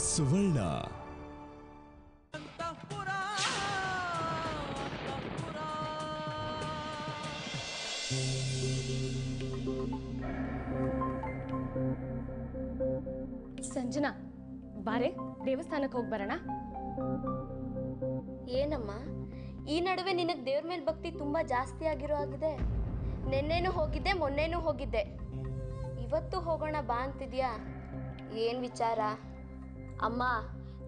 ಸುವರ್ಣ. ಸಂಜನಾ ಬಾರೆ ದೇವಸ್ಥಾನಕ್ಕೆ ಹೋಗಿ ಬರೋಣ. ಏನಮ್ಮ ಈ ನಡುವೆ ನಿನಗೆ ದೇವ್ರ ಮೇಲೆ ಭಕ್ತಿ ತುಂಬಾ ಜಾಸ್ತಿ ಆಗಿರೋ ಆಗಿದೆ. ನೆನ್ನೆನೂ ಹೋಗಿದ್ದೆ, ಮೊನ್ನೆನೂ ಹೋಗಿದ್ದೆ, ಇವತ್ತು ಹೋಗೋಣ ಬಾ ಅಂತಿದ್ಯಾ. ಏನ್ ವಿಚಾರ? ಅಮ್ಮ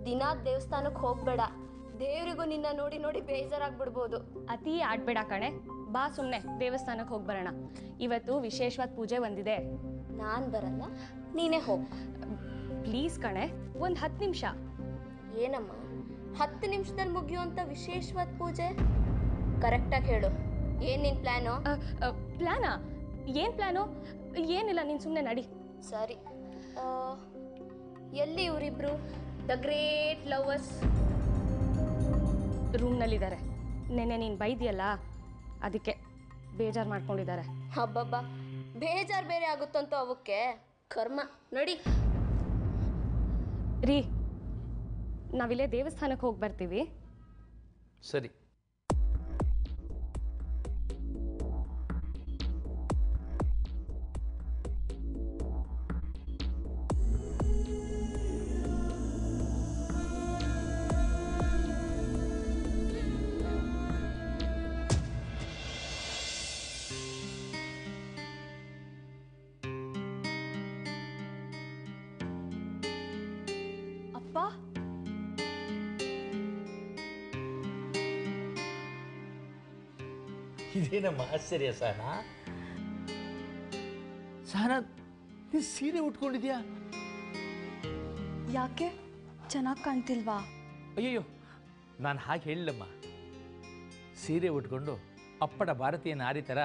ದಿನಾ ದೇವಸ್ಥಾನಕ್ಕೆ ಹೋಗ್ಬೇಡ, ದೇವ್ರಿಗೂ ನಿನ್ನ ನೋಡಿ ನೋಡಿ ಬೇಜಾರಾಗ್ಬಿಡ್ಬೋದು. ಅತಿ ಆಡ್ಬೇಡ ಕಣೆ, ಬಾ ಸುಮ್ಮನೆ ದೇವಸ್ಥಾನಕ್ಕೆ ಹೋಗಿ ಬರೋಣ. ಇವತ್ತು ವಿಶೇಷವಾದ ಪೂಜೆ ಒಂದಿದೆ. ನಾನ್ ಬರಲ್ಲ, ನೀನೇ ಹೋಗ್ ಪ್ಲೀಸ್ ಕಣೆ, ಒಂದು 10 ನಿಮಿಷ. ಏನಮ್ಮ 10 ನಿಮಿಷದಲ್ಲಿ ಮುಗಿಯುವಂತ ವಿಶೇಷವಾದ ಪೂಜೆ? ಕರೆಕ್ಟಾಗಿ ಹೇಳು, ಏನ್ ನಿನ್ ಪ್ಲಾನು? ಪ್ಲಾನಾ? ಏನ್ ಪ್ಲಾನು? ಏನಿಲ್ಲ, ನೀನು ಸುಮ್ಮನೆ ನಡಿ. ಸರಿ, ಎಲ್ಲಿ ಇವರಿಬ್ರು ದ ಗ್ರೇಟ್ ಲವರ್ಸ್? ರೂಮ್ನಲ್ಲಿದ್ದಾರೆ. ನೆನ್ನೆ ನೀನು ಬೈದಿಯಲ್ಲ, ಅದಕ್ಕೆ ಬೇಜಾರು ಮಾಡ್ಕೊಂಡಿದ್ದಾರೆ. ಹಬ್ಬಬ್ಬ, ಬೇಜಾರು ಬೇರೆ ಆಗುತ್ತಂತೂ ಅವಕ್ಕೆ ಕರ್ಮ. ನಡಿ ರೀ, ನಾವಿಲ್ಲೇ ದೇವಸ್ಥಾನಕ್ಕೆ ಹೋಗಿ ಬರ್ತೀವಿ. ಸರಿ. ಅಪ್ಪ, ಇದೇನಮ್ಮ ಆಶ್ಚರ್ಯ ಸಹನಾ? ಸಹನಾ, ನೀನು ಸೀರೆ ಉಟ್ಕೊಂಡಿದ್ಯಾ? ಯಾಕೆ ಚೆನ್ನಾಗಿ ಕಾಣ್ತಿಲ್ವಾ? ಅಯ್ಯಯ್ಯೋ, ನಾನು ಹಾಗೆ ಹೇಳಿಲ್ಲಮ್ಮ. ಸೀರೆ ಉಟ್ಕೊಂಡು ಅಪ್ಪಟ ಭಾರತೀಯ ನಾರಿ ಥರ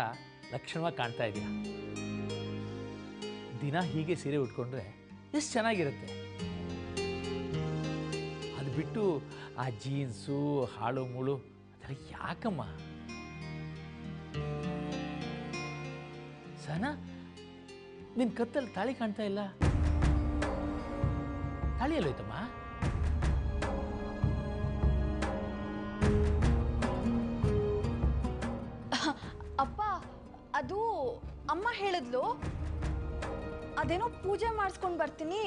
ಲಕ್ಷಣವಾಗಿ ಕಾಣ್ತಾ ಇದೆಯಾ. ದಿನ ಹೀಗೆ ಸೀರೆ ಉಟ್ಕೊಂಡ್ರೆ ಎಷ್ಟು ಚೆನ್ನಾಗಿರುತ್ತೆ. ಅದು ಬಿಟ್ಟು ಆ ಜೀನ್ಸು ಹಾಳು ಮೂಳು ಅದೆಲ್ಲ ಯಾಕಮ್ಮ? ಸಹನಾ, ನಿನ್ನ ಕತ್ತಲ್ಲಿ ತಾಳಿ ಕಾಣ್ತಾ ಇಲ್ಲ. ತಾಳಿ ಎಲ್ಲೋಯ್ತಮ್ಮ? ಅಪ್ಪ, ಅದು ಅಮ್ಮ ಹೇಳಿದ್ಲು, ಅದೇನೋ ಪೂಜೆ ಮಾಡಿಸ್ಕೊಂಡು ಬರ್ತೀನಿ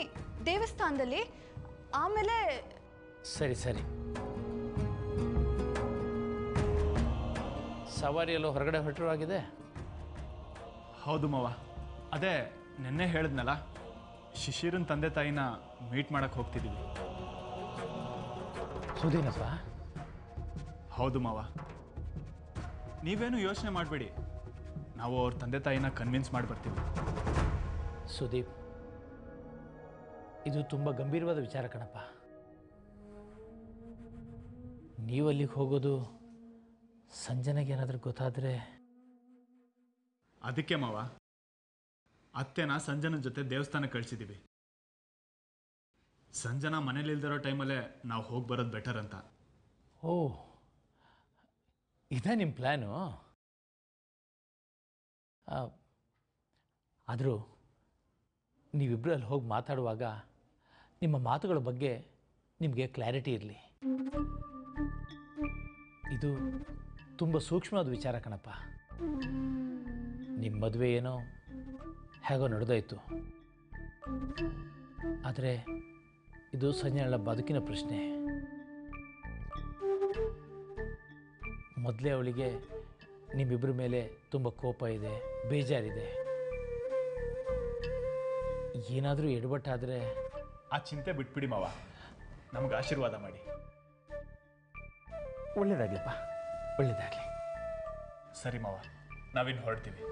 ದೇವಸ್ಥಾನದಲ್ಲಿ, ಆಮೇಲೆ. ಸರಿ ಸರಿ. ಸವಾರಿಯಲ್ಲೂ ಹೊರಗಡೆ ಹೊರಟರು ಆಗಿದೆ. ಹೌದು ಮಾವ, ಅದೇ ನೆನ್ನೆ ಹೇಳಿದ್ನಲ್ಲ, ಶಿಶಿರನ್ ತಂದೆ ತಾಯಿನ ಮೀಟ್ ಮಾಡಕ್ಕೆ ಹೋಗ್ತಿದ್ದೀವಿ. ಹೌದೇನಪ್ಪ? ಹೌದು ಮಾವ, ನೀವೇನು ಯೋಚನೆ ಮಾಡಬೇಡಿ, ನಾವು ಅವ್ರ ತಂದೆ ತಾಯಿನ ಕನ್ವಿನ್ಸ್ ಮಾಡಿ ಬರ್ತೀವಿ. ಸುದೀಪ್, ಇದು ತುಂಬ ಗಂಭೀರವಾದ ವಿಚಾರ ಕಣಪ್ಪ. ನೀವಲ್ಲಿಗೆ ಹೋಗೋದು ಸಂಜನೆಗೆ ಏನಾದರೂ ಗೊತ್ತಾದರೆ? ಅದಕ್ಕೆ ಮಾವ, ಅತ್ತೆನ ಸಂಜನನ ಜೊತೆ ದೇವಸ್ಥಾನಕ್ಕೆ ಕಳಿಸಿದ್ದೀವಿ. ಸಂಜನಾ ಮನೇಲಿ ಇಲ್ದಿರೋ ಟೈಮಲ್ಲೇ ನಾವು ಹೋಗಿ ಬರೋದು ಬೆಟರ್ ಅಂತ. ಓ, ಇದೇ ನಿಮ್ಮ ಪ್ಲ್ಯಾನು? ಆದರೂ ನೀವಿಬ್ಬರು ಅಲ್ಲಿ ಹೋಗಿ ಮಾತಾಡುವಾಗ ನಿಮ್ಮ ಮಾತುಗಳ ಬಗ್ಗೆ ನಿಮಗೆ ಕ್ಲಾರಿಟಿ ಇರಲಿ. ಇದು ತುಂಬ ಸೂಕ್ಷ್ಮವಾದ ವಿಚಾರ ಕಣಪ್ಪ. ನಿಮ್ಮ ಮದುವೆ ಏನೋ ಹೇಗೋ ನಡೆದೋಯ್ತು, ಆದರೆ ಇದು ಸಂಜೆಗಳ ಬದುಕಿನ ಪ್ರಶ್ನೆ. ಮೊದಲೇ ಅವಳಿಗೆ ನಿಮ್ಮಿಬ್ಬರ ಮೇಲೆ ತುಂಬ ಕೋಪ ಇದೆ, ಬೇಜಾರಿದೆ. ಏನಾದರೂ ಎಡವಟ್ಟಾದರೆ? ಆ ಚಿಂತೆ ಬಿಟ್ಬಿಡಿ ಮಾವ, ನಮ್ಗೆ ಆಶೀರ್ವಾದ ಮಾಡಿ. ಒಳ್ಳೇದಾಗಲಿಪ್ಪ, ಒಳ್ಳೇದಾಗಲಿ. ಸರಿ ಮಾವ, ನಾವಿನ್ನು ಹೊರಡ್ತೀವಿ.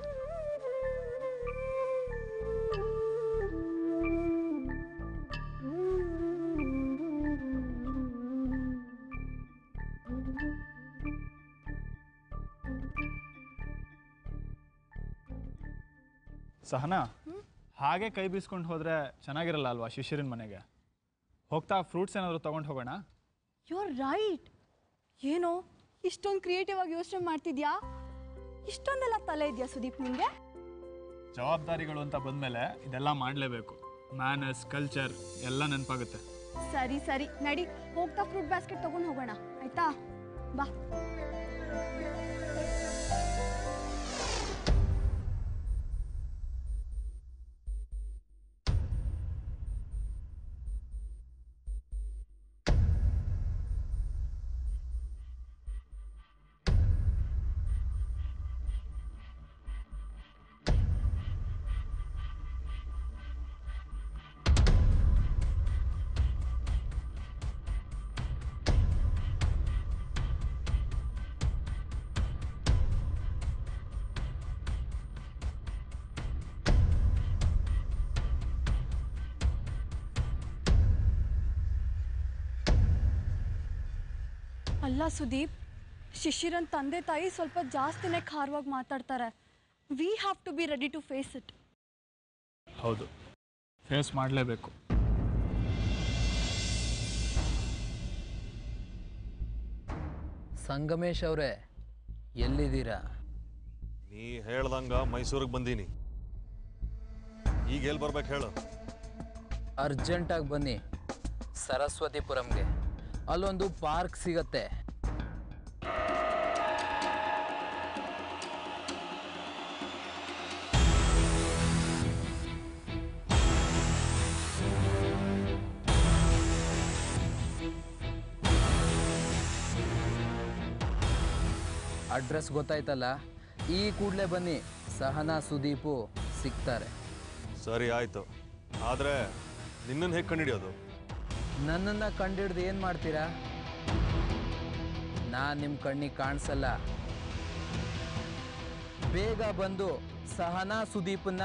ಸಹನಾ, ಹಾಗೆ ಕೈ ಬೀಸ್ಕೊಂಡು ಹೋದರೆ ಚೆನ್ನಾಗಿರಲ್ಲ ಅಲ್ವಾ ಶಿಶಿರನ ಮನೆಗೆ? ಹೋಗ್ತಾ ಫ್ರೂಟ್ಸ್ ಏನಾದರೂ ತೊಗೊಂಡು ಹೋಗೋಣ? You are right. ಏನೋ ಇಷ್ಟೊಂದು ಕ್ರಿಯೇಟಿವ್ ಆಗಿ ಯೋಚನೆ ಮಾಡ್ತಿದ್ಯಾ? ಇಷ್ಟೊಂದೆಲ್ಲ ತಲೆ ಇದೆಯಾ ಸುದೀಪ್ ನಿಮಗೆ? ಜವಾಬ್ದಾರಿಗಳು ಅಂತ ಬಂದಮೇಲೆ ಇದೆಲ್ಲ ಮಾಡಲೇಬೇಕು. ಮ್ಯಾನರ್ಸ್, ಕಲ್ಚರ್ ಎಲ್ಲ ನೆನಪಾಗುತ್ತೆ. ಸರಿ ಸರಿ ನಡಿ, ಹೋಗ್ತಾ ಫ್ರೂಟ್ ಬ್ಯಾಸ್ಕೆಟ್ ತಗೊಂಡು ಹೋಗೋಣ ಆಯ್ತಾ? ಬಾ. ಅಲ್ಲ ಸುದೀಪ್, ಶಿಶಿರನ್ ತಂದೆ ತಾಯಿ ಸ್ವಲ್ಪ ಜಾಸ್ತಿನೇ ಖಾರವಾಗಿ ಮಾತಾಡ್ತಾರೆ. We have to be ready to face it. ಹೌದು, ಫೇಸ್ ಮಾಡಲೇಬೇಕು. ಸಂಗಮೇಶ್ ಅವರೇ, ಎಲ್ಲಿದ್ದೀರಾ? ನೀ ಹೇಳ್ದಂಗ ಮೈಸೂರಿಗೆ ಬಂದೀನಿ. ಈಗ ಎಲ್ಲಿ ಬರ್ಬೇಕು ಹೇಳು? ಅರ್ಜೆಂಟಾಗಿ ಬನ್ನಿ ಸರಸ್ವತಿಪುರಂಗೆ. ಅಲ್ಲೊಂದು ಪಾರ್ಕ್ ಸಿಗತ್ತೆ. ಅಡ್ರೆಸ್ ಗೊತ್ತಾಯ್ತಲ್ಲ, ಈ ಕೂಡಲೇ ಬನ್ನಿ. ಸಹನಾ ಸುದೀಪು ಸಿಗ್ತಾರೆ. ಸರಿ ಆಯ್ತು, ಆದರೆ ನಿನ್ನನ್ನು ಹೇಗೆ ಕಂಡುಹಿಡಿಯೋದು? ನನ್ನನ್ನು ಕಂಡಿಡ್ದು ಏನು ಮಾಡ್ತೀರಾ? ನಾನು ನಿಮ್ಮ ಕಣ್ಣಿಗೆ ಕಾಣಿಸಲ್ಲ. ಬೇಗ ಬಂದು ಸಹನಾ ಸುದೀಪನ್ನ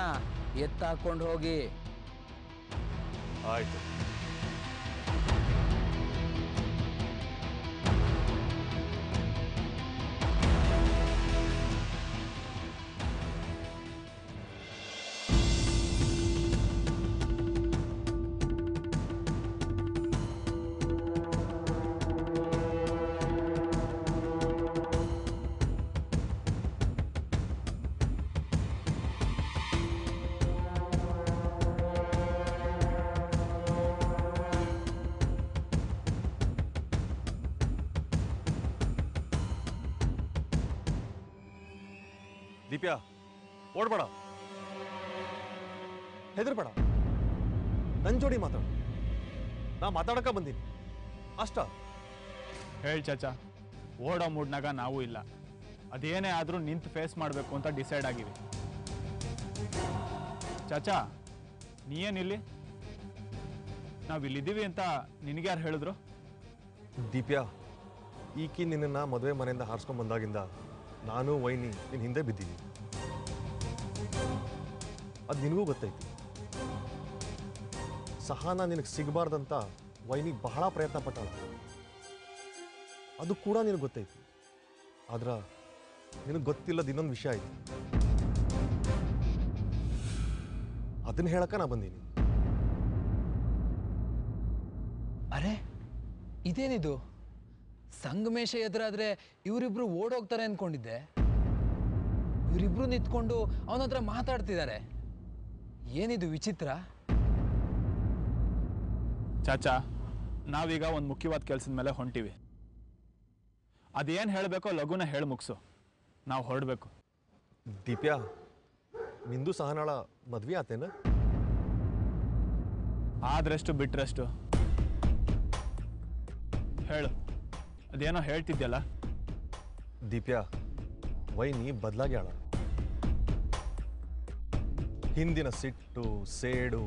ಎತ್ತಾಕೊಂಡು ಹೋಗಿ. ಆಯ್ತು. ದೀಪ್ಯಾ, ಓಡ್ಬೇಡ, ಹೆದರ್ಬೇಡ, ನನ್ನ ಜೋಡಿ ಮಾತಾಡು. ನಾ ಮಾತಾಡಕ ಬಂದೀನಿ ಅಷ್ಟ. ಹೇಳಿ ಚಾಚಾ, ಓಡೋ ಮೂಡ್ನಾಗ ನಾವು ಇಲ್ಲ. ಅದೇನೇ ಆದರೂ ನಿಂತು ಫೇಸ್ ಮಾಡಬೇಕು ಅಂತ ಡಿಸೈಡ್ ಆಗಿವಿ. ಚಾಚಾ, ನೀಯೇನಿಲ್ಲಿ? ನಾವು ಇಲ್ಲಿದ್ದೀವಿ ಅಂತ ನಿನಗೆ ಯಾರು ಹೇಳಿದ್ರು? ದೀಪ್ಯಾ, ಈಕಿ ನಿನ್ನನ್ನು ಮದುವೆ ಮನೆಯಿಂದ ಹಾರಿಸ್ಕೊಂಡು ಬಂದಾಗಿಂದ ನಾನು ವೈನಿ ನಿನ್ನ ಹಿಂದೆ ಬಿದ್ದೀವಿ. ಅದು ನಿನಗೂ ಗೊತ್ತೈತಿ. ಸಹನಾ ನಿನಗೆ ಸಿಗಬಾರ್ದಂತ ವೈನಿ ಬಹಳ ಪ್ರಯತ್ನ ಪಟ್ಟಾಳ. ಅದು ಕೂಡ ನಿನಗೆ ಗೊತ್ತೈತಿ. ಆದ್ರೆ ನಿನಗೆ ಗೊತ್ತಿಲ್ಲದ ಇನ್ನೊಂದು ವಿಷಯ ಐತಿ. ಅದನ್ನ ಹೇಳಕ್ಕ ನಾ ಬಂದೀನಿ. ಅರೆ, ಇದೇನಿದು? ಸಂಗಮೇಶ ಎದುರಾದ್ರೆ ಇವರಿಬ್ರು ಓಡೋಗ್ತಾರೆ ಅನ್ಕೊಂಡಿದ್ದೆ. ಇವರಿಬ್ರು ನಿಂತ್ಕೊಂಡು ಅವನ ಹತ್ರ ಮಾತಾಡ್ತಿದ್ದಾರೆ. ಏನಿದು ವಿಚಿತ್ರ? ಚಾಚಾ, ನಾವೀಗ ಒಂದು ಮುಖ್ಯವಾದ ಕೆಲಸದ ಮೇಲೆ ಹೊಂಟಿವಿ. ಅದೇನು ಹೇಳಬೇಕೋ ಲಘುನ ಹೇಳಿ ಮುಗಿಸು, ನಾವು ಹೊರಡಬೇಕು. ದೀಪ್ಯಾ, ನಿಂದು ಸಹನಾಳ ಮದ್ವೆ ಆತೇನ? ಆದ್ರಷ್ಟು ಬಿಟ್ರಷ್ಟು. ಹೇಳು, ಅದೇನೋ ಹೇಳ್ತಿದ್ಯಲ್ಲ. ದೀಪ್ಯಾ, ವೈನಿ ಬದಲಾಗ್ಯಾಳ. ಹಿಂದಿನ ಸಿಟ್ಟು, ಸೇಡು,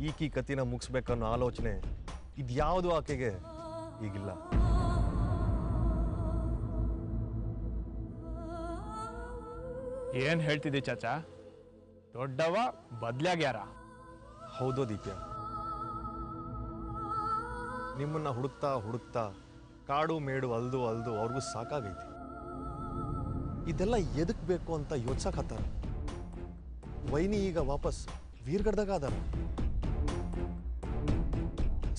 ಈಕಿ ಕತಿನ ಮುಗಿಸ್ಬೇಕನ್ನೋ ಆಲೋಚನೆ ಇದ್ಯಾವುದು ಆಕೆಗೆ ಈಗಿಲ್ಲ. ಏನು ಹೇಳ್ತಿದ್ದಿ ಚಾಚಾ? ದೊಡ್ಡವ ಬದಲಾಗ್ಯಾರ? ಹೌದೋ ದೀಪ್ಯಾ, ನಿಮ್ಮನ್ನ ಹುಡುಕ್ತಾ ಹುಡುಕ್ತಾ ಕಾಡು ಮೇಡು ಅಲ್ದು ಅವ್ರಿಗೂ ಸಾಕಾಗೈತಿ. ಇದೆಲ್ಲ ಎದಕ್ ಬೇಕು ಅಂತ ಯೋಚಿಸಕತ್ತಾರ. ವೈನಿ ಈಗ ವಾಪಸ್ ವೀರ್ಗಡ್ದಾಗ ಅದಾರ.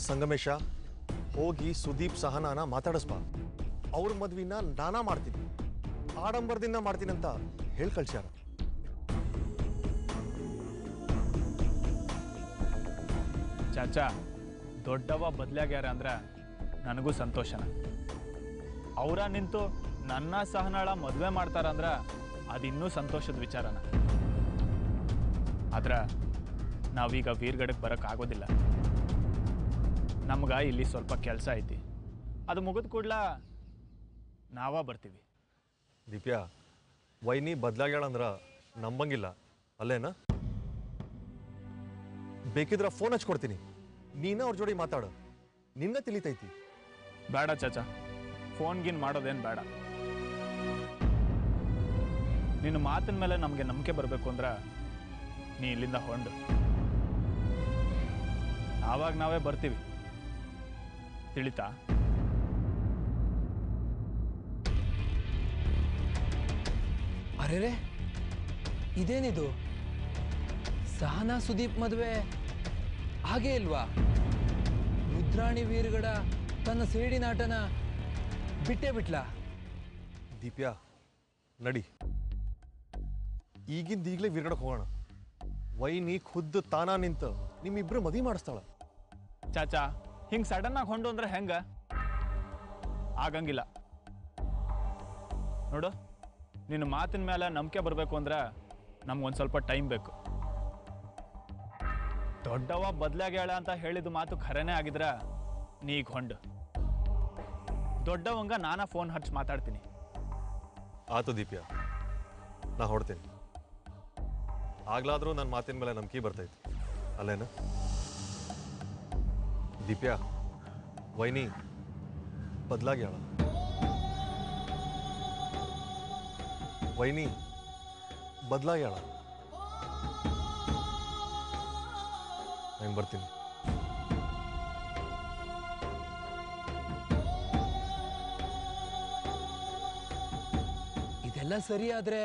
ಸಂಗಮೇಶ, ಹೋಗಿ ಸುದೀಪ್ ಸಹನಾನ ಮಾತಾಡಿಸ್ಬಾ. ಅವ್ರ ಮದ್ವಿನ ನಾನಾ ಮಾಡ್ತೀನಿ, ಆಡಂಬರದಿಂದ ಮಾಡ್ತೀನಿ ಅಂತ ಹೇಳಿ ಕಳ್ಸ್ಯಾರ. ಚಾಚಾ, ದೊಡ್ಡವ ಬದಲಾಗ್ಯಾರ ಅಂದ್ರೆ ನನಗೂ ಸಂತೋಷನ. ಅವರ ನಿಂತು ನನ್ನ ಸಹನಾಳ ಮದುವೆ ಮಾಡ್ತಾರಂದ್ರೆ ಅದಿನ್ನೂ ಸಂತೋಷದ ವಿಚಾರನ. ಆದ್ರೆ ನಾವೀಗ ವೀರ್ಗಡಕ್ಕೆ ಬರೋಕ್ಕಾಗೋದಿಲ್ಲ. ನಮ್ಗೆ ಇಲ್ಲಿ ಸ್ವಲ್ಪ ಕೆಲಸ ಐತಿ, ಅದು ಮುಗಿದ ಕೂಡ್ಲ ನಾವ ಬರ್ತೀವಿ. ದಿವ್ಯಾ, ವೈನಿ ಬದಲಾಗ್ಯಾಳಂದ್ರೆ ನಂಬಂಗಿಲ್ಲ ಅಲ್ಲೇನ? ಬೇಕಿದ್ರೆ ಫೋನ್ ಹಚ್ಕೊಡ್ತೀನಿ, ನೀನ ಅವ್ರ ಜೋಡಿ ಮಾತಾಡು, ನಿನ್ನ ತಿಳಿತೈತಿ. ಬೇಡ ಚಾಚಾ, ಫೋನ್ಗಿನ್ ಮಾಡೋದೇನು ಬೇಡ. ನಿನ್ನ ಮಾತಿನ ಮೇಲೆ ನಮಗೆ ನಂಬಿಕೆ ಬರಬೇಕು ಅಂದ್ರೆ ನೀ ಇಲ್ಲಿಂದ ಹೊಂಡು. ಆವಾಗ ನಾವೇ ಬರ್ತೀವಿ, ತಿಳಿತಾ? ಅರೆ ಇದೇನಿದು? ಸಹನಾ ಸುದೀಪ್ ಮದುವೆ ಹಾಗೇ ಇಲ್ವಾ? ರುದ್ರಾಣಿ ವೀರ್ಗಡ ತನ್ನ ಸೇಡಿನಾಟನ ಬಿಟ್ಟೇ ಬಿಟ್ಲಾ? ದೀಪ್ಯಾ, ನಡಿ, ಈಗಿಂದ ಈಗಲೇ ವೀರ್ಗಡಕ್ಕೆ ಹೋಗೋಣ. ವೈನಿ ಖುದ್ದು ತಾನಾ ನಿಂತು ನಿಮ್ಮಿಬ್ರು ಮದುವೆ ಮಾಡಿಸ್ತಾಳ. ಚಾಚಾ, ಹಿಂಗೆ ಸಡನ್ನಾಗಿ ಹೊಂಡು ಅಂದ್ರೆ ಹೆಂಗ? ಆಗಂಗಿಲ್ಲ ನೋಡು. ನಿನ್ನ ಮಾತಿನ ಮೇಲೆ ನಂಬಿಕೆ ಬರಬೇಕು ಅಂದ್ರೆ ನಮ್ಗೊಂದು ಸ್ವಲ್ಪ ಟೈಮ್ ಬೇಕು. ದೊಡ್ಡವ ಬದಲಾಗ್ಯಾಳ ಅಂತ ಹೇಳಿದ ಮಾತು ಖರೇನೇ ಆಗಿದ್ರ ನೀಗ ಹೊಂಡು. ದೊಡ್ಡವಂಗ ನಾನಾ ಫೋನ್ ಹಚ್ಚಿ ಮಾತಾಡ್ತೀನಿ. ಆತು ದೀಪ್ಯಾ, ನಾ ಹೊಡ್ತೀನಿ. ಆಗ್ಲಾದ್ರೂ ನನ್ನ ಮಾತಿನ ಮೇಲೆ ನಂಬಿಕೆ ಬರ್ತೈತಿ ಅಲ್ಲೇನ? ದೀಪ್ಯಾ, ವೈನಿ ಬದಲಾಗ್ಯಾಳ. ವೈನಿ ಬದಲಾಗ್ಯಾಳ. ನಾನು ಬರ್ತೀನಿ. ಇದೆಲ್ಲ ಸರಿ ಆದ್ರೆ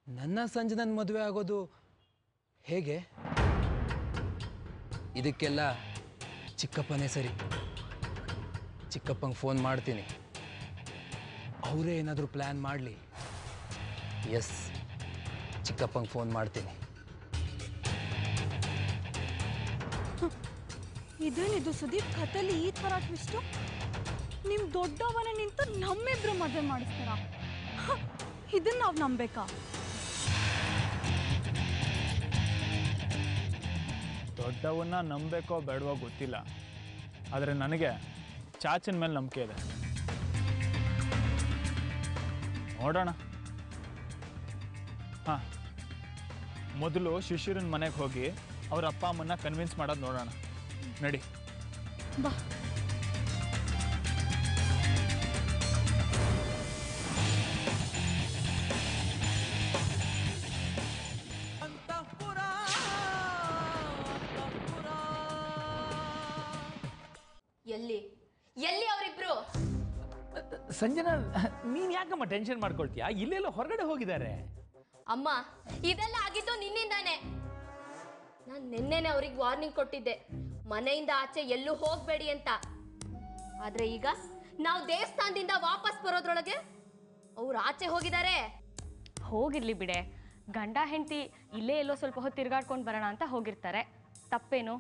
ನನ್ನ ಸಂಜನನ್ ಮದುವೆ ಆಗೋದು ಹೇಗೆ? ಇದಕ್ಕೆಲ್ಲ ಚಿಕ್ಕಪ್ಪನೇ ಸರಿ. ಚಿಕ್ಕಪ್ಪಂಗೆ ಫೋನ್ ಮಾಡ್ತೀನಿ, ಅವರೇ ಏನಾದರೂ ಪ್ಲ್ಯಾನ್ ಮಾಡಲಿ. ಎಸ್, ಚಿಕ್ಕಪ್ಪಂಗೆ ಫೋನ್ ಮಾಡ್ತೀನಿ. ಇದೇನಿದು ಸುದೀಪ್ ಕಥೆಲಿ ಈ ಥರ ಟ್ವಿಸ್ಟು? ನಿಮ್ಮ ದೊಡ್ಡವನೇ ನಿಂತು ನಮ್ಮಿಬ್ರು ಮದುವೆ ಮಾಡಿಸ್ತಾರ? ಇದನ್ನ ನಾವು ನಂಬೇಕಾ? ದೊಡ್ಡವನ್ನ ನಂಬೇಕೋ ಬೇಡವೋ ಗೊತ್ತಿಲ್ಲ, ಆದರೆ ನನಗೆ ಚಾಚನ ಮೇಲೆ ನಂಬಿಕೆ ಇದೆ. ನೋಡೋಣ. ಹಾಂ, ಮೊದಲು ಶಿಶಿರನ ಮನೆಗೆ ಹೋಗಿ ಅವ್ರ ಅಪ್ಪ ಅಮ್ಮನ್ನ ಕನ್ವಿನ್ಸ್ ಮಾಡೋದು ನೋಡೋಣ. ನಡಿ. ಬಾ. ಎಲ್ಲಿ ಎಲ್ಲಿ ಅವರಿಬ್ರು? ಸಂಜನಾ, ನೀನು ಯಾಕಮ್ಮ ಟೆನ್ಷನ್ ಮಾಡ್ಕೊಳ್ತೀಯಾ? ಇಲ್ಲೆಲ್ಲ ಹೊರಗಡೆ ಹೋಗಿದ್ದಾರೆ. ಅಮ್ಮ, ಇದೆಲ್ಲ ಆಗಿದ್ದು ನಿನ್ನಿಂದಾನೆ. ನಾನು ನಿನ್ನೆನೆ ಅವ್ರಿಗೆ ವಾರ್ನಿಂಗ್ ಕೊಟ್ಟಿದ್ದೆ, ಮನೆಯಿಂದ ಆಚೆ ಎಲ್ಲೂ ಹೋಗ್ಬೇಡಿ ಅಂತ. ಆದ್ರೆ ಈಗ ನಾವು ದೇವಸ್ಥಾನದಿಂದ ವಾಪಸ್ ಬರೋದ್ರೊಳಗೆ ಅವ್ರು ಆಚೆ ಹೋಗಿದ್ದಾರೆ. ಹೋಗಿರ್ಲಿ ಬಿಡೆ, ಗಂಡ ಹೆಂಡತಿ ಇಲ್ಲೇ ಎಲ್ಲೋ ಸ್ವಲ್ಪ ಹೊತ್ತು ತಿರ್ಗಾಡ್ಕೊಂಡು ಬರೋಣ ಅಂತ ಹೋಗಿರ್ತಾರೆ, ತಪ್ಪೇನು?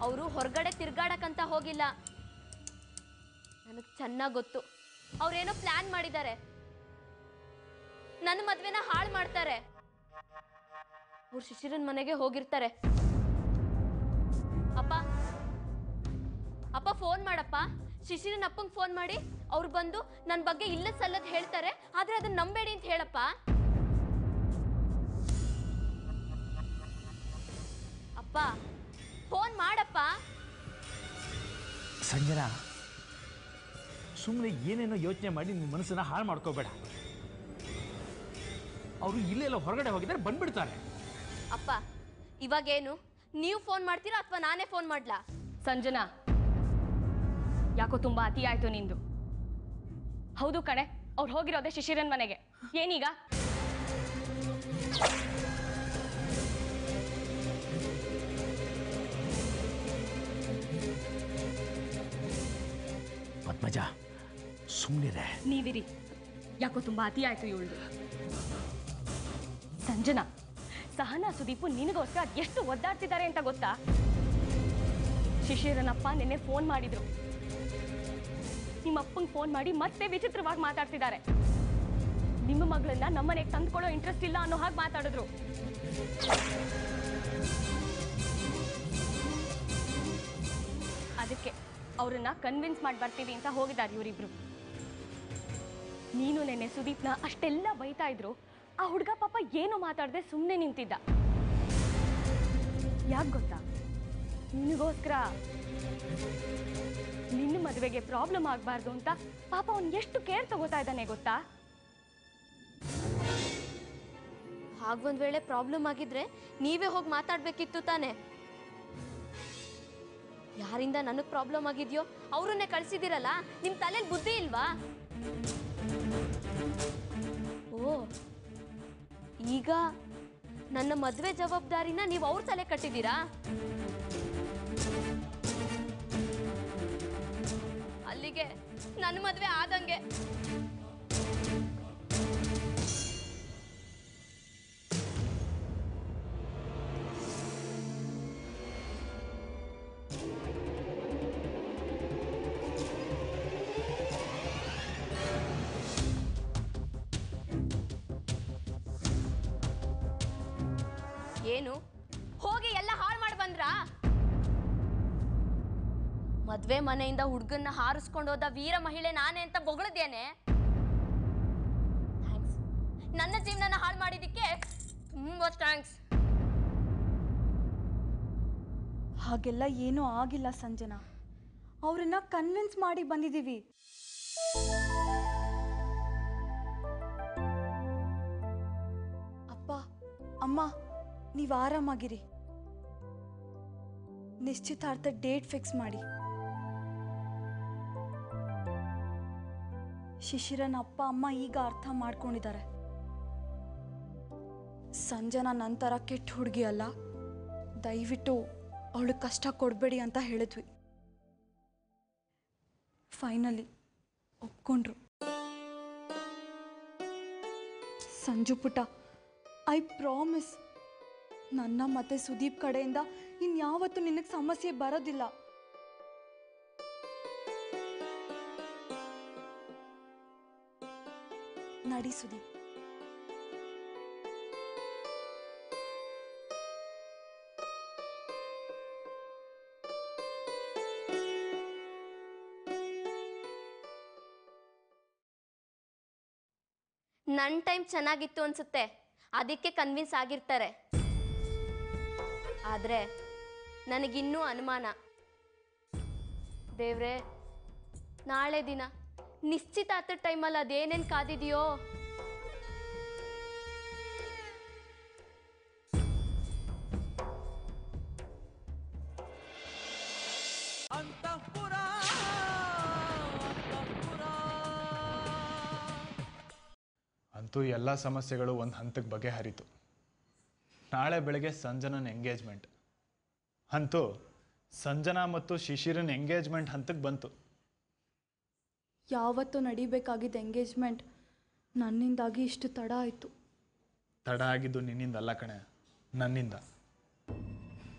ಅವರು ಹೊರಗಡೆ ತಿರ್ಗಾಡಕ್ಕಂತ ಹೋಗಿಲ್ಲ. ನನಗೆ ಚೆನ್ನಾಗಿ ಗೊತ್ತು, ಅವ್ರೇನೋ ಪ್ಲಾನ್ ಮಾಡಿದ್ದಾರೆ. ನನ್ನ ಮದ್ವೆನ ಹಾಳು ಮಾಡ್ತಾರೆ. ಅವ್ರು ಶಿಶಿರನ್ ಮನೆಗೆ ಹೋಗಿರ್ತಾರೆ. ಅಪ್ಪ ಅಪ್ಪ ಫೋನ್ ಮಾಡಪ್ಪ. ಶಿಶಿರನ್ ಅಪ್ಪಂಗೆ ಫೋನ್ ಮಾಡಿ ಅವ್ರು ಬಂದು ನನ್ನ ಬಗ್ಗೆ ಇಲ್ಲ ಸಲ್ಲದ್ ಹೇಳ್ತಾರೆ, ಆದ್ರೆ ಅದನ್ನ ನಂಬೇಡಿ ಅಂತ ಹೇಳಪ್ಪ. ಅಪ್ಪ ಫೋನ್ ಮಾಡಪ್ಪ. ಸಂಜನಾ, ಸುಮ್ಮನೆ ಏನೇನೋ ಯೋಚನೆ ಮಾಡಿ ನಿಮ್ಮ ಮನಸ್ಸನ್ನ ಹಾಳು ಮಾಡ್ಕೋಬೇಡ. ಅವರು ಇಲ್ಲೆಲ್ಲ ಹೊರಗಡೆ ಹೋಗಿದ್ದಾರೆ, ಬಂದ್ಬಿಡ್ತಾರೆ. ಅಪ್ಪ, ಇವಾಗೇನು ನೀವು ಫೋನ್ ಮಾಡ್ತೀರಾ ಅಥವಾ ನಾನೇ ಫೋನ್ ಮಾಡ್ಲಾ? ಸಂಜನಾ, ಯಾಕೋ ತುಂಬಾ ಅತಿ ಆಯ್ತು ನಿಂದು. ಹೌದು ಕಣೆ, ಅವ್ರು ಹೋಗಿರೋದೆ ಶಿಶಿರನ್ ಮನೆಗೆ. ಏನೀಗ? ಪದ್ಮಜ, ಸುಮ್ಮನಿರೆ. ನೀವಿರಿ, ಯಾಕೋ ತುಂಬಾ ಅತಿ ಆಯ್ತು ಇವಳು. ಸಂಜನಾ, ಸಹನಾ ಸುದೀಪು ನಿನಗೋಸ್ಕರ ಎಷ್ಟು ಒದ್ದಾಡ್ತಿದ್ದಾರೆ ಅಂತ ಗೊತ್ತಾ? ಶಿಶಿರನಪ್ಪ ನಿನ್ನೆ ಫೋನ್ ಮಾಡಿದ್ರು. ನಿಮ್ಮಪ್ಪಂಗೆ ಫೋನ್ ಮಾಡಿ ಮತ್ತೆ ವಿಚಿತ್ರವಾಗಿ ಮಾತಾಡ್ತಿದ್ದಾರೆ. ನಿಮ್ಮ ಮಗಳನ್ನ ನಮ್ಮನೆಗೆ ತಂದ್ಕೊಳ್ಳೋ ಇಂಟ್ರೆಸ್ಟ್ ಇಲ್ಲ ಅನ್ನೋ ಹಾಗೆ ಮಾತಾಡಿದ್ರು. ಅದಕ್ಕೆ ಅವ್ರನ್ನ ಕನ್ವಿನ್ಸ್ ಮಾಡಿ ಬರ್ತೀವಿ ಅಂತ ಹೋಗಿದ್ದಾರೆ ಇವರಿಬ್ರು. ನೀನು ನೆನ್ನೆ ಸುದೀಪ್ನ ಅಷ್ಟೆಲ್ಲ ಬೈತಾ ಇದ್ರು, ಆ ಹುಡುಗ ಪಾಪ ಏನು ಮಾತಾಡದೆ ಸುಮ್ಮನೆ ನಿಂತಿದ್ದ. ಯಾಕೆ ಗೊತ್ತಾ? ನಿನಗೋಸ್ಕರ ನಿನ್ನ ಮದುವೆಗೆ ಪ್ರಾಬ್ಲಮ್ ಆಗಬಾರ್ದು ಅಂತ ಪಾಪ ಅವ್ನು ಎಷ್ಟು ಕೇರ್ ತಗೋತಾ ಇದ್ದಾನೆ ಗೊತ್ತಾ? ಹಾಗೊಂದ್ ವೇಳೆ ಪ್ರಾಬ್ಲಮ್ ಆಗಿದ್ರೆ ನೀವೇ ಹೋಗಿ ಮಾತಾಡ್ಬೇಕಿತ್ತು ತಾನೆ. ಯಾರಿಂದ ನನಗೆ ಪ್ರಾಬ್ಲಮ್ ಆಗಿದೆಯೋ ಅವರನ್ನೇ ಕಳ್ಸಿದಿರಲ್ಲ. ನಿಮ್ ತಲೆಯಲ್ಲಿ ಬುದ್ಧಿ ಇಲ್ವಾ? ಓ, ಈಗ ನನ್ನ ಮದುವೆ ಜವಾಬ್ದಾರಿನ ನೀವು ಅವ್ರ ತಲೆ ಕಟ್ಟಿದ್ದೀರಾ? ಅಲ್ಲಿಗೆ ನನ್ನ ಮದುವೆ ಆದಂಗೆ. ಏನು ಹೋಗಿ ಎಲ್ಲ ಹಾಳು ಮಾಡಿ ಬಂದ್ರಾ? ಮದ್ವೆ ಮನೆಯಿಂದ ಹುಡುಗನ್ನ ಹಾರಿಸ್ಕೊಂಡು ಹೋದ ವೀರ ಮಹಿಳೆ ನಾನೇ ಅಂತ ಬೊಗಳಿದ್ದೇನೆ. ಥ್ಯಾಂಕ್ಸ್. ನನ್ನ ಜೀವನನ ಹಾಳು ಮಾಡಿದ್ದಕ್ಕೆ ತುಂಬಾ ಥ್ಯಾಂಕ್ಸ್. ಹಾಗೆಲ್ಲ ಏನೂ ಆಗಿಲ್ಲ ಸಂಜನಾ. ಅವರನ್ನ ಕನ್ವಿನ್ಸ್ ಮಾಡಿ ಬಂದಿದ್ದೀವಿ. ಅಪ್ಪ ಅಮ್ಮ, ನೀವು ಆರಾಮಾಗಿರಿ. ನಿಶ್ಚಿತಾರ್ಥ ಡೇಟ್ ಫಿಕ್ಸ್ ಮಾಡಿ. ಶಿಶಿರನ ಅಪ್ಪ ಅಮ್ಮ ಈಗ ಅರ್ಥ ಮಾಡ್ಕೊಂಡಿದ್ದಾರೆ. ಸಂಜನಾ ನಂತರ ಕೆಟ್ಟ ಹುಡುಗಿ ಅಲ್ಲ, ದಯವಿಟ್ಟು ಅವಳು ಕಷ್ಟ ಕೊಡಬೇಡಿ ಅಂತ ಹೇಳಿದ್ವಿ. ಫೈನಲಿ ಒಪ್ಕೊಂಡ್ರು. ಸಂಜು ಪುಟ್ಟ, ಐ ಪ್ರಾಮಿಸ್, ನನ್ನ ಮತ್ತೆ ಸುದೀಪ್ ಕಡೆಯಿಂದ ಇನ್ಯಾವತ್ತೂ ನಿನಗೆ ಸಮಸ್ಯೆ ಬರೋದಿಲ್ಲ. ನಡಿ ಸುದೀಪ್. ನನ್ನ ಟೈಮ್ ಚೆನ್ನಾಗಿತ್ತು ಅನ್ಸುತ್ತೆ, ಅದಕ್ಕೆ ಕನ್ವಿನ್ಸ್ ಆಗಿರ್ತಾರೆ. ಆದ್ರೆ ನನಗಿನ್ನೂ ಅನುಮಾನ. ದೇವ್ರೆ, ನಾಳೆ ದಿನ ನಿಶ್ಚಿತಾರ್ಥ ಟೈಮಲ್ಲಿ ಅದೇನೇನು ಕಾದಿದೆಯೋ. ಅಂತೂ ಎಲ್ಲ ಸಮಸ್ಯೆಗಳು ಒಂದು ಹಂತಕ್ಕೆ ಬಗೆಹರಿತು. ನಾಳೆ ಬೆಳಗ್ಗೆ ಸಂಜನನ ಎಂಗೇಜ್ಮೆಂಟ್. ಅಂತೂ ಸಂಜನಾ ಮತ್ತು ಶಿಶಿರನ ಎಂಗೇಜ್ಮೆಂಟ್ ಹಂತಕ್ಕೆ ಬಂತು. ಯಾವತ್ತೂ ನಡಿಬೇಕಾಗಿದ್ದ ಎಂಗೇಜ್ಮೆಂಟ್ ನನ್ನಿಂದಾಗಿ ಇಷ್ಟು ತಡ ಆಯಿತು. ತಡ ಆಗಿದ್ದು ನಿನ್ನಿಂದಲ್ಲ ಕಣೆ, ನನ್ನಿಂದ.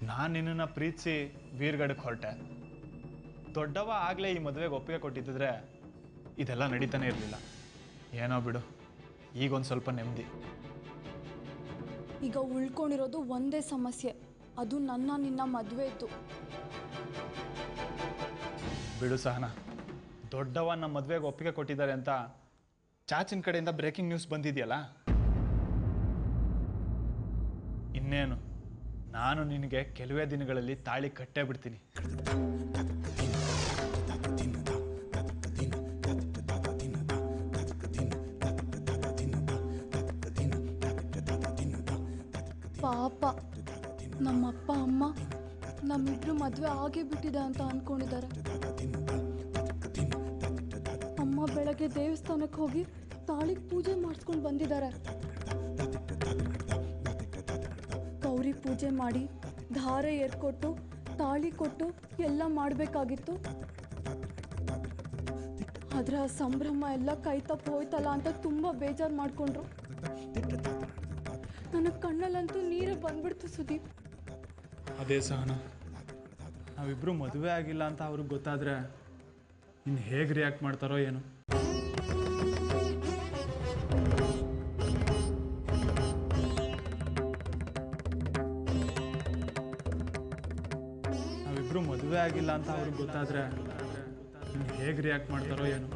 ನಾನು ನಿನ್ನನ್ನು ಪ್ರೀತಿಸಿ ವೀರ್ಗಡಕ್ಕೆ ಹೊರಟೆ. ದೊಡ್ಡವ ಆಗಲೇ ಈ ಮದುವೆಗೆ ಒಪ್ಪಿಗೆ ಕೊಟ್ಟಿದ್ದರೆ ಇದೆಲ್ಲ ನಡೀತಾನೆ ಇರಲಿಲ್ಲ. ಏನೋ ಬಿಡು, ಈಗೊಂದು ಸ್ವಲ್ಪ ನೆಮ್ಮದಿ. ಈಗ ಉಳ್ಕೊಂಡಿರೋದು ಒಂದೇ ಸಮಸ್ಯೆ, ಅದು ನನ್ನ ನಿನ್ನ ಮದುವೆ ಇತ್ತು. ಬಿಡು ಸಹನ, ದೊಡ್ಡವ ನಮ್ಮ ಮದುವೆಗೆ ಒಪ್ಪಿಗೆ ಕೊಟ್ಟಿದ್ದಾರೆ ಅಂತ ಚಾಚಿನ ಕಡೆಯಿಂದ ಬ್ರೇಕಿಂಗ್ ನ್ಯೂಸ್ ಬಂದಿದೆಯಲ್ಲ. ಇನ್ನೇನು, ನಾನು ನಿನಗೆ ಕೆಲವೇ ದಿನಗಳಲ್ಲಿ ತಾಳಿ ಕಟ್ಟೇ ಬಿಡ್ತೀನಿ. ಪಾಪ, ನಮ್ಮಪ್ಪ ಅಮ್ಮ ನಮ್ಮಿಬ್ರು ಮದುವೆ ಆಗೇ ಬಿಟ್ಟಿದೆ ಅಂತ ಅಂದ್ಕೊಂಡಿದ್ದಾರೆ. ಅಮ್ಮ ಬೆಳಗ್ಗೆ ದೇವಸ್ಥಾನಕ್ಕೆ ಹೋಗಿ ತಾಳಿಗೆ ಪೂಜೆ ಮಾಡಿಸ್ಕೊಂಡು ಬಂದಿದ್ದಾರೆ. ಗೌರಿ ಪೂಜೆ ಮಾಡಿ ಧಾರೆ ಏರ್ಕೊಟ್ಟು ತಾಳಿ ಕೊಟ್ಟು ಎಲ್ಲ ಮಾಡಬೇಕಾಗಿತ್ತು. ಆದರೆ ಆ ಸಂಭ್ರಮ ಎಲ್ಲ ಕೈ ತಪ್ಪು ಹೋಯ್ತಲ್ಲ ಅಂತ ತುಂಬ ಬೇಜಾರು ಮಾಡಿಕೊಂಡ್ರು. ನನ್ನ ಕಣ್ಣಲ್ಲಂತೂ ನೀರೇ ಬಂದ್ಬಿಡ್ತು ಸುದೀಪ್. ಅದೇ ಸಹನ, ನಾವಿಬ್ಬರು ಮದುವೆ ಆಗಿಲ್ಲ ಅಂತ ಅವ್ರಿಗೆ ಗೊತ್ತಾದರೆ ಇನ್ನು ಹೇಗೆ ರಿಯಾಕ್ಟ್ ಮಾಡ್ತಾರೋ ಏನು. ನಾವಿಬ್ಬರು ಮದುವೆ ಆಗಿಲ್ಲ ಅಂತ ಅವ್ರಿಗೆ ಗೊತ್ತಾದರೆ ಇನ್ನು ಹೇಗೆ ರಿಯಾಕ್ಟ್ ಮಾಡ್ತಾರೋ ಏನು.